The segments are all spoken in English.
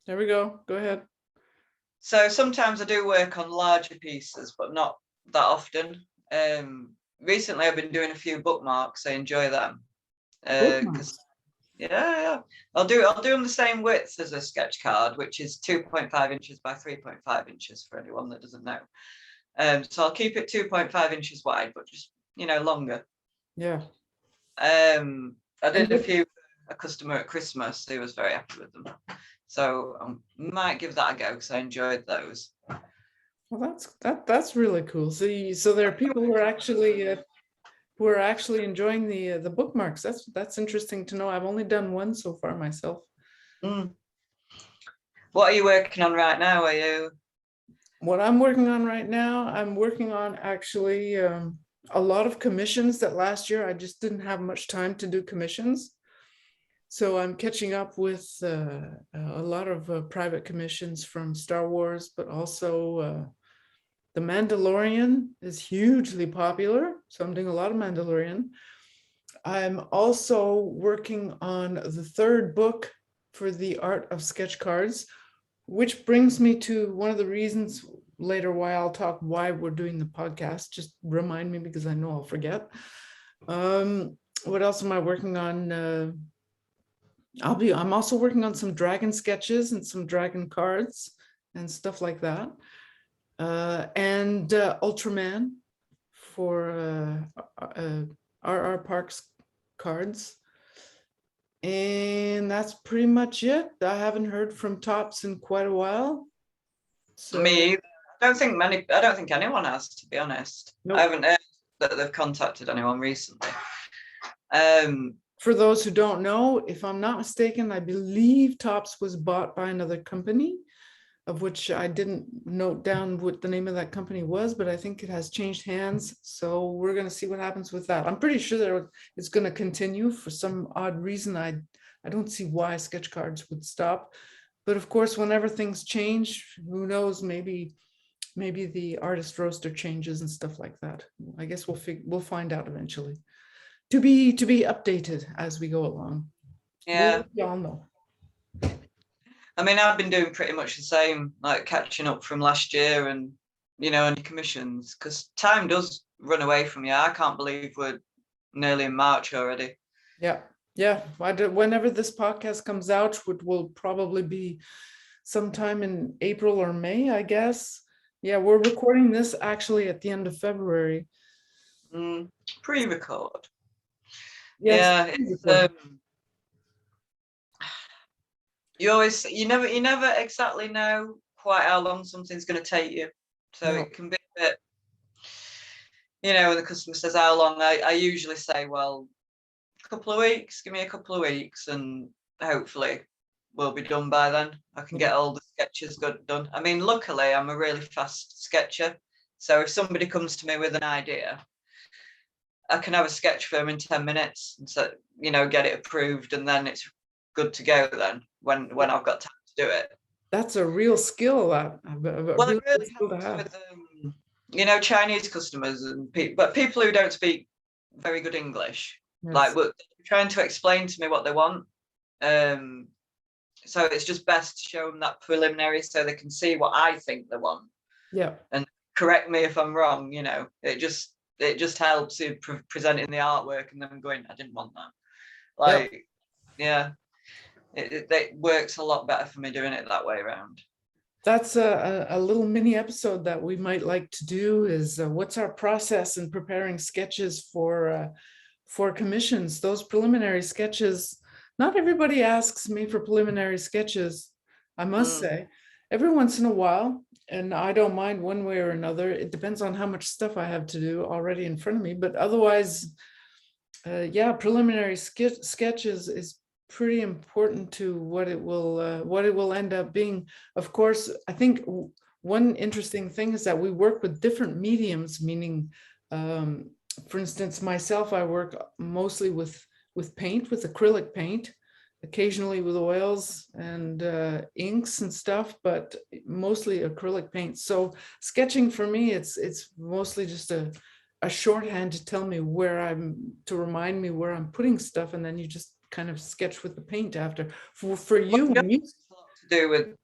There we go. Go ahead. So sometimes I do work on larger pieces, but not that often. Recently, I've been doing a few bookmarks. I enjoy them because Bookmarks. yeah, I'll do them the same width as a sketch card, which is 2.5 inches by 3.5 inches for anyone that doesn't know. So I'll keep it 2.5 inches wide, but just longer. Yeah. I And did a few for a customer at Christmas. He was very happy with them. So I might give that a go because I enjoyed those. well, that's really cool. So there are people who are actually enjoying the bookmarks. That's interesting to know. I've only done one so far myself. Mm. What are you working on right now? Are you? What I'm working on right now, I'm working on actually a lot of commissions that last year I just didn't have much time to do commissions. So I'm catching up with a lot of private commissions from Star Wars, but also The Mandalorian is hugely popular. So I'm doing a lot of Mandalorian. I'm also working on the third book for the art of sketch cards, which brings me to one of the reasons later why I'll talk why we're doing the podcast. Just remind me because I know I'll forget. What else am I working on? I'm also working on some dragon sketches and some dragon cards and stuff like that. And Ultraman for RR Parks cards. And that's pretty much it. I haven't heard from Tops in quite a while. So Me either. I don't think anyone has, to be honest. nope. I haven't heard that they've contacted anyone recently. For those who don't know, if I'm not mistaken, I believe Tops was bought by another company, of which I didn't note down what the name of that company was, but I think it has changed hands. So we're going to see what happens with that. I'm pretty sure that it's going to continue for some odd reason. I don't see why sketch cards would stop. But of course, whenever things change, who knows, maybe the artist roster changes and stuff like that. I guess we'll find out eventually. To be updated as we go along. yeah. We'll let y'all know. I mean, I've been doing pretty much the same, like catching up from last year and, any commissions, because time does run away from you. I can't believe we're nearly in March already. Yeah. Whenever this podcast comes out, which will probably be sometime in April or May, I guess. Yeah, we're recording this actually at the end of February. Pre-record. Yes. Yeah, it's, you never exactly know quite how long something's going to take you. So No. it can be a bit, when the customer says how long, I usually say, well, a couple of weeks, give me a couple of weeks, and hopefully we'll be done by then. I can get all the sketches done. I mean, luckily, I'm a really fast sketcher. So if somebody comes to me with an idea, I can have a sketch for them in 10 minutes and so, get it approved, and then it's good to go then when I've got time to do it. That's a real skill. Well, Really it really skill to helps have. with, Chinese customers and but people who don't speak very good English, Yes. like trying to explain to me what they want. So it's just best to show them that preliminary so they can see what I think they want. Yeah. And correct me if I'm wrong. It just helps you presenting the artwork and then going, I didn't want that. Like, yeah, it works a lot better for me doing it that way around. That's a little mini episode that we might like to do is what's our process in preparing sketches for commissions, those preliminary sketches. Not everybody asks me for preliminary sketches, I must say. Every once in a while, and I don't mind one way or another. It depends on how much stuff I have to do already in front of me, but otherwise, preliminary sketches is pretty important to what it will end up being. Of course, I think one interesting thing is that we work with different mediums, meaning, for instance, myself, I work mostly with paint, with acrylic paint, occasionally with oils and inks and stuff, but mostly acrylic paint. So sketching for me, it's mostly just a shorthand to tell me to remind me where I'm putting stuff, and then you just kind of sketch with the paint after. For you, when you to do with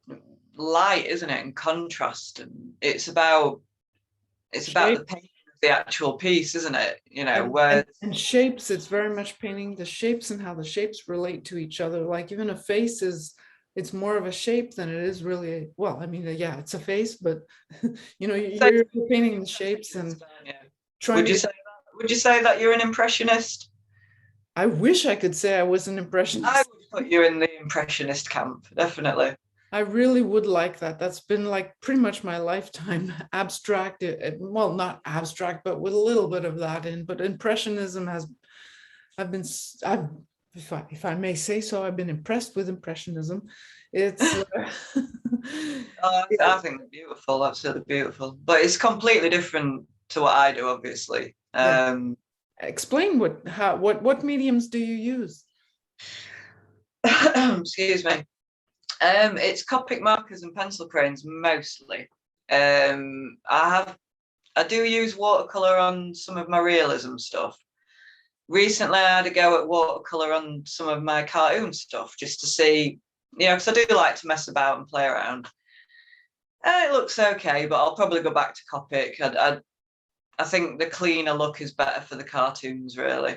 light, isn't it, and contrast, and it's about Shape the painting of the actual piece, isn't it? You know, where and shapes. It's very much painting the shapes and how the shapes relate to each other. Like even a face is, it's more of a shape than it is really. Well, I mean, yeah, it's a face, but you know, you're painting the shapes and trying to. Would you say that you're an impressionist? I wish I could say I was an impressionist. I would put you in the impressionist camp, definitely. I really would like that. That's been like pretty much my lifetime. Abstract, well, not abstract, but with a little bit of that in. But impressionism has, if I may say so, I've been impressed with impressionism. It's I think they're beautiful, absolutely beautiful. But it's completely different to what I do, obviously. Explain what mediums do you use? Excuse me. It's Copic markers and pencil crayons mostly. I do use watercolor on some of my realism stuff. Recently, I had a go at watercolor on some of my cartoon stuff just to see, because I do like to mess about and play around. And it looks okay, but I'll probably go back to Copic. I think the cleaner look is better for the cartoons, really.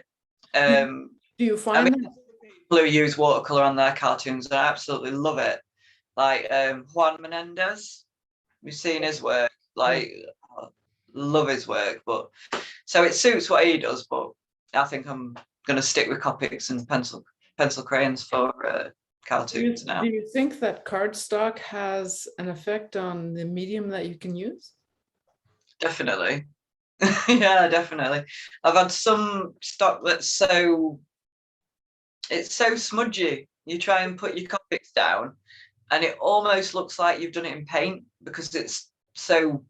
Do you find that people who use watercolor on their cartoons, I absolutely love it. Like Juan Menendez, we've seen his work. Like, love his work. But so it suits what he does. But I think I'm going to stick with Copics and pencil crayons for cartoons now. Do you think that cardstock has an effect on the medium that you can use? Definitely. Yeah, definitely. I've had some stock that's so smudgy. You try and put your Copics down and it almost looks like you've done it in paint because it's so,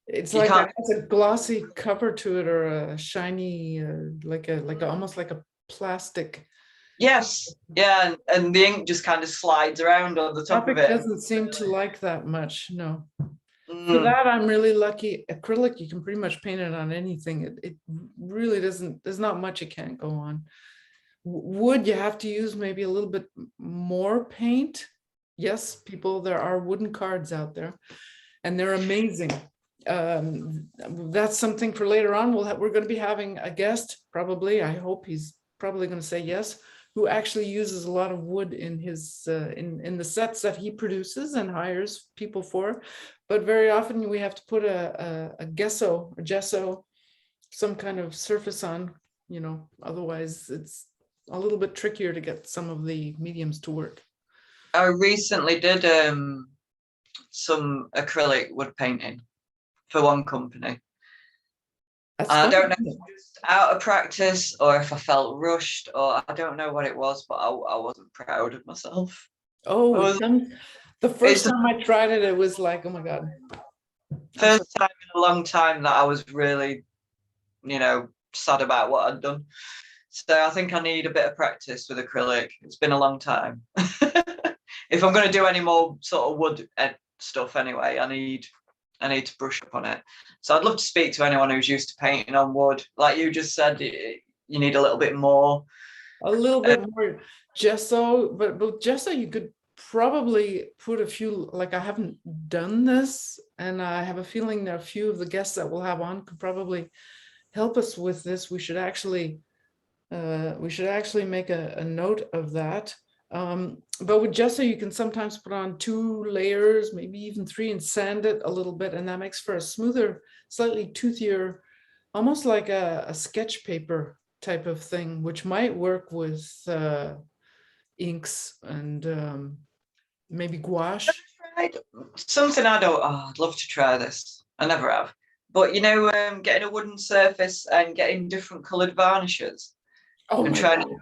it's like it has a glossy cover to it or a shiny, like almost like a plastic. Yes, yeah, and the ink just kind of slides around on the top of it. Doesn't seem to like that much, no. For that, I'm really lucky. Acrylic, you can pretty much paint it on anything. It really doesn't, there's not much it can't go on. Wood, you have to use maybe a little bit more paint. Yes, there are wooden cards out there and they're amazing. That's something for later on. We're going to be having a guest, probably. I hope he's probably going to say yes, who actually uses a lot of wood in his in the sets that he produces and hires people for. But very often we have to put a gesso, some kind of surface on, otherwise it's a little bit trickier to get some of the mediums to work. I recently did some acrylic wood painting for one company. I don't know if it was just out of practice or if I felt rushed or I don't know what it was, but I wasn't proud of myself. Oh, the first time I tried it, it was like, oh my God. First time in a long time that I was really, sad about what I'd done. So I think I need a bit of practice with acrylic. It's been a long time. If I'm going to do any more sort of wood stuff anyway, I need to brush up on it. So I'd love to speak to anyone who's used to painting on wood. Like you just said, you need a little bit more. A little bit more gesso, but gesso you could probably put a few, like I haven't done this, and I have a feeling that a few of the guests that we'll have on could probably help us with this. We should actually make a note of that. But with gesso, you can sometimes put on 2 layers, maybe even 3, and sand it a little bit, and that makes for a smoother, slightly toothier, almost like a sketch paper type of thing, which might work with inks and maybe gouache. Something I'd love to try this. I never have. But getting a wooden surface and getting different coloured varnishes and trying to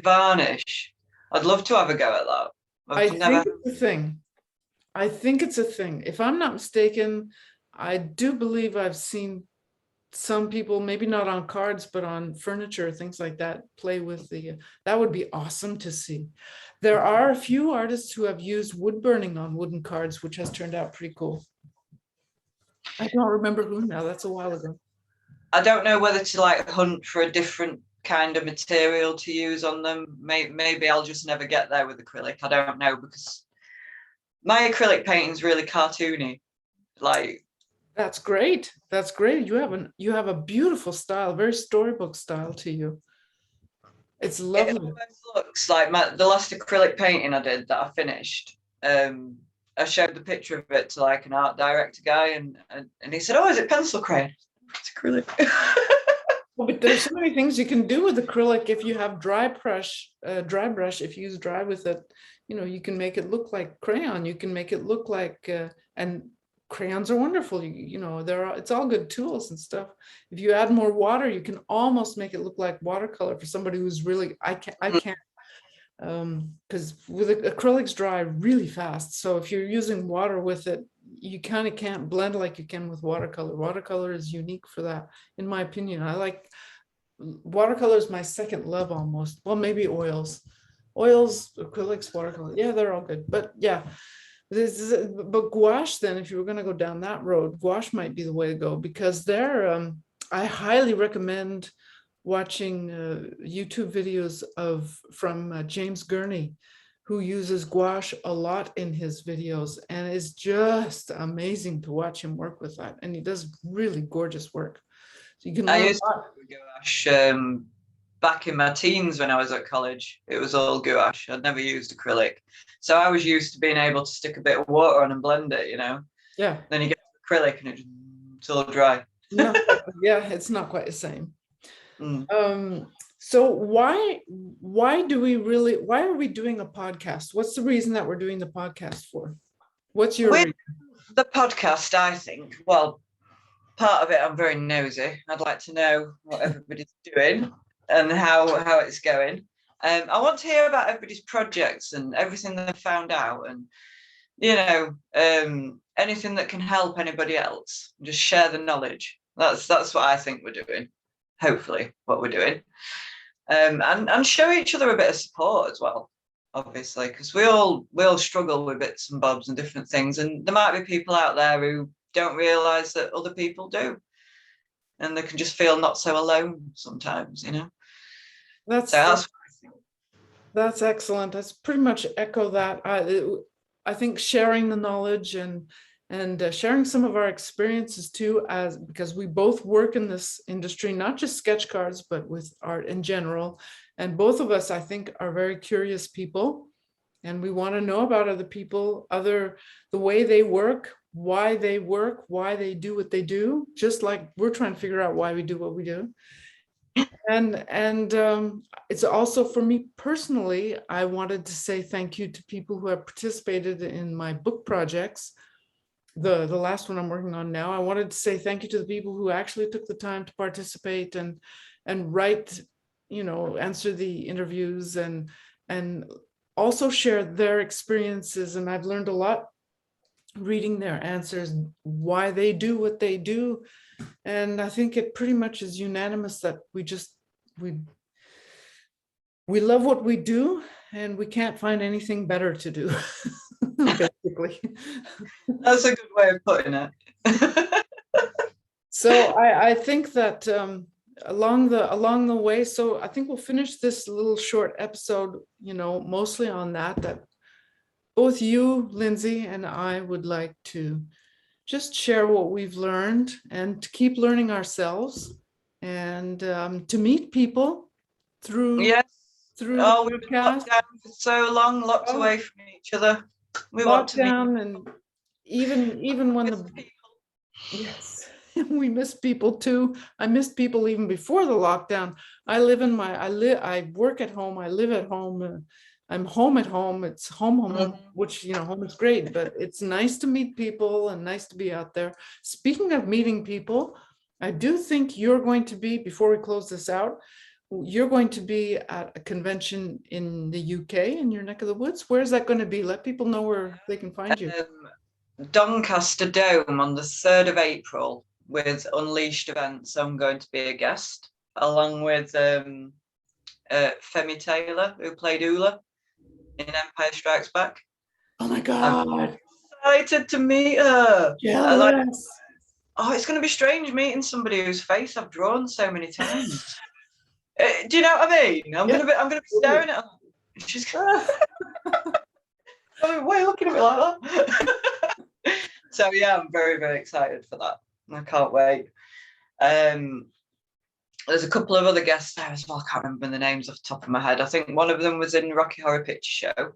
varnish. I'd love to have a go at that. I think it's a thing. I think it's a thing. If I'm not mistaken, I do believe I've seen some people, maybe not on cards, but on furniture, things like that, play with that would be awesome to see. There are a few artists who have used wood burning on wooden cards, which has turned out pretty cool. I don't remember who now, that's a while ago. I don't know whether to hunt for a different kind of material to use on them. Maybe I'll just never get there with acrylic. I don't know, because my acrylic painting's really cartoony. Like, That's great. That's great. You have a beautiful style, very storybook style to you. It's it lovely. almost looks like the last acrylic painting I did that I finished. I showed the picture of it to like an art director guy, and he said, "Oh, is it pencil crayon?" It's acrylic. Well, but there's so many things you can do with acrylic if you have dry brush, if you use dry with it, you know, you can make it look like crayon. You can make it look like, and crayons are wonderful. You know, it's all good tools and stuff. If you add more water, you can almost make it look like watercolor for somebody who's really, I can't, because with acrylics dry really fast. So if you're using water with it, you kind of can't blend like you can with watercolor. Watercolor is unique for that, in my opinion. I like watercolor is my second love almost. Well, maybe oils, acrylics, watercolor. Yeah, they're all good. But yeah, but gouache. Then, if you were going to go down that road, gouache might be the way to go, because I highly recommend watching YouTube videos from James Gurney, who uses gouache a lot in his videos, and it's just amazing to watch him work with that. And he does really gorgeous work. So you can learn I a used lot. to do gouache back in my teens when I was at college. It was all gouache. I'd never used acrylic. So I was used to being able to stick a bit of water on and blend it, you know. Yeah. Then you get acrylic and it's all dry. Yeah, it's not quite the same. Mm. So why are we doing a podcast? What's the reason that we're doing the podcast for? What's your With reason? the podcast, I think, well, part of it, I'm very nosy. I'd like to know what everybody's doing and how it's going. I want to hear about everybody's projects and everything they've found out, and you know, anything that can help anybody else. Just share the knowledge. That's what I think we're doing. Hopefully, what we're doing, and show each other a bit of support as well. Obviously, because we all struggle with bits and bobs and different things, and there might be people out there who don't realize that other people do, and they can just feel not so alone sometimes, you know. That's So that's excellent. That's pretty much echo that. I think sharing the knowledge and sharing some of our experiences too, as because we both work in this industry, not just sketch cards, but with art in general. And both of us, I think, are very curious people, and we want to know about other people, the way they work, why they do what they do, just like we're trying to figure out why we do what we do. And it's also, for me personally, I wanted to say thank you to people who have participated in my book projects. The last one I'm working on now, I wanted to say thank you to the people who actually took the time to participate and write, you know, answer the interviews and also share their experiences. And I've learned a lot reading their answers, why they do what they do. And I think it pretty much is unanimous that we love what we do, and we can't find anything better to do. Basically, that's a good way of putting it. So I think that along the way, so I think we'll finish this little short episode, you know, mostly on that both you, Lindsey, and I would like to just share what we've learned and to keep learning ourselves, and to meet people through Yes. through Oh, the we've been podcast. locked down for so long, locked away from each other. We want to meet. Lockdown, and even when yes, we miss people too. I missed people even before the lockdown. I work at home, I live at home, I'm home at home. It's home, which, you know, home is great, but it's nice to meet people and nice to be out there. Speaking of meeting people, I do think you're going to be, before we close this out, you're going to be at a convention in the UK, in your neck of the woods. Where's that going to be? Let people know where they can find you. Doncaster Dome on the 3rd of April with Unleashed Events. I'm going to be a guest, along with Femi Taylor, who played Ula in Empire Strikes Back. Oh my God. I'm excited to meet her. Jealous. Oh, it's going to be strange meeting somebody whose face I've drawn so many times. Do you know what I mean? I'm Yeah. gonna be staring at her. She's going, why are you looking at me like that? So yeah, I'm very, very excited for that. I can't wait. There's a couple of other guests there as well. I can't remember the names off the top of my head. I think one of them was in Rocky Horror Picture Show.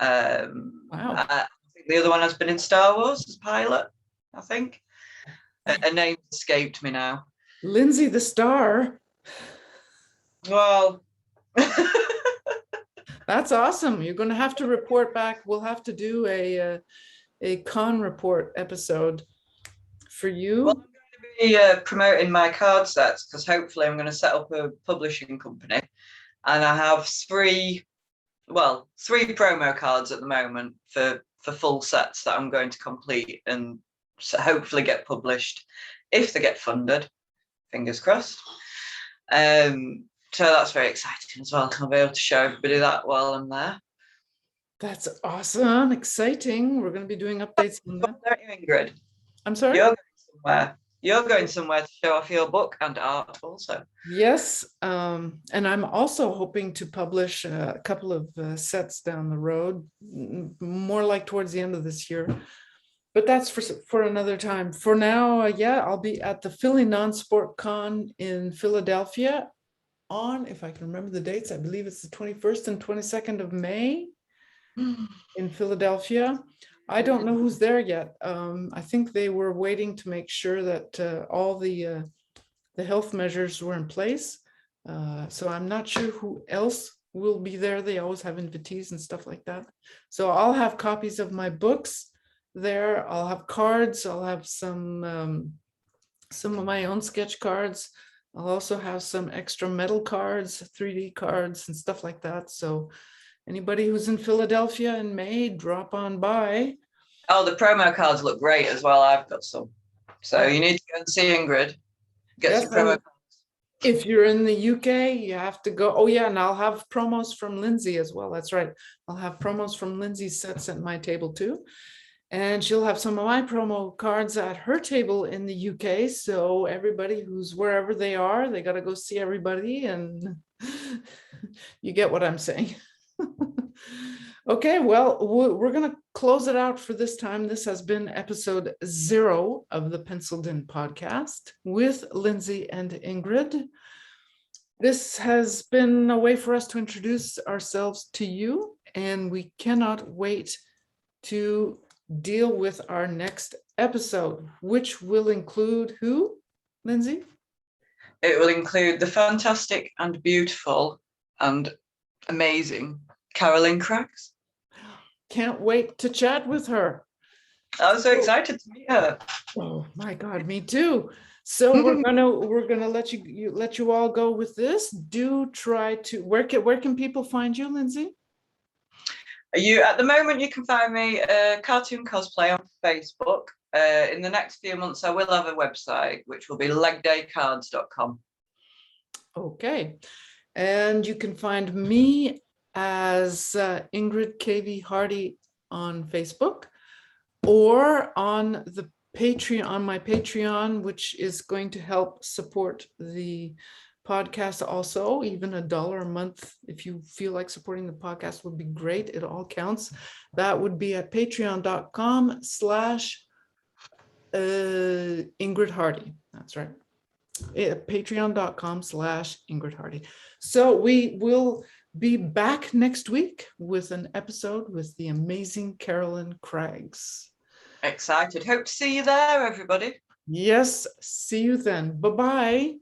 Wow. I think the other one has been in Star Wars as pilot, I think. A name escaped me now. Lindsey the star. Well, That's awesome. You're going to have to report back. We'll have to do a con report episode for you. well, I'm going to be promoting my card sets because hopefully I'm going to set up a publishing company, and I have three promo cards at the moment for full sets that I'm going to complete and hopefully get published if they get funded. Fingers crossed. So that's very exciting as well. I'll be able to show everybody that while I'm there. That's awesome. Exciting. We're going to be doing updates on that. Don't you, Ingrid? I'm sorry? You're going somewhere. You're going somewhere to show off your book and art also. Yes. And I'm also hoping to publish a couple of sets down the road, more like towards the end of this year. But that's for another time. For now, yeah, I'll be at the Philly Non-Sport Con in Philadelphia on, if I can remember the dates, I believe it's the 21st and 22nd of May in Philadelphia. I don't know who's there yet. I think they were waiting to make sure that all the health measures were in place. So I'm not sure who else will be there. They always have invitees and stuff like that. So I'll have copies of my books there. I'll have cards. I'll have some of my own sketch cards. I'll also have some extra metal cards, 3D cards and stuff like that. So anybody who's in Philadelphia in May, drop on by. Oh, the promo cards look great as well. I've got some. So you need to go and see Ingrid. Get some promo cards. If you're in the UK, you have to go. Oh yeah, and I'll have promos from Lindsey as well. That's right. I'll have promos from Lindsey's sets at my table too. And she'll have some of my promo cards at her table in the UK. So everybody who's wherever they are, they got to go see everybody. And you get what I'm saying. Okay, well, we're going to close it out for this time. This has been episode 0 of the Penciled In podcast with Lindsey and Ingrid. This has been a way for us to introduce ourselves to you, and we cannot wait to deal with our next episode, which will include who, Lindsey? It will include the fantastic and beautiful and amazing Carolyn Craggs. Can't wait to chat with her. I'm so excited to meet her. Oh my God, me too. So we're gonna let you all go with this. Do try to where can people find you, Lindsey? At the moment you can find me cartoon cosplay on Facebook. In the next few months I will have a website which will be legdaycards.com. Okay, and you can find me as Ingrid KV Hardy on Facebook, or on the Patreon, on my Patreon, which is going to help support the podcast also. Even $1 a month, if you feel like supporting the podcast, would be great. It all counts. That would be at patreon.com/Ingrid Hardy. That's right. Patreon.com/Ingrid Hardy. So we will be back next week with an episode with the amazing Carolyn Craggs. Excited. Hope to see you there, everybody. Yes, see you then. Bye-bye.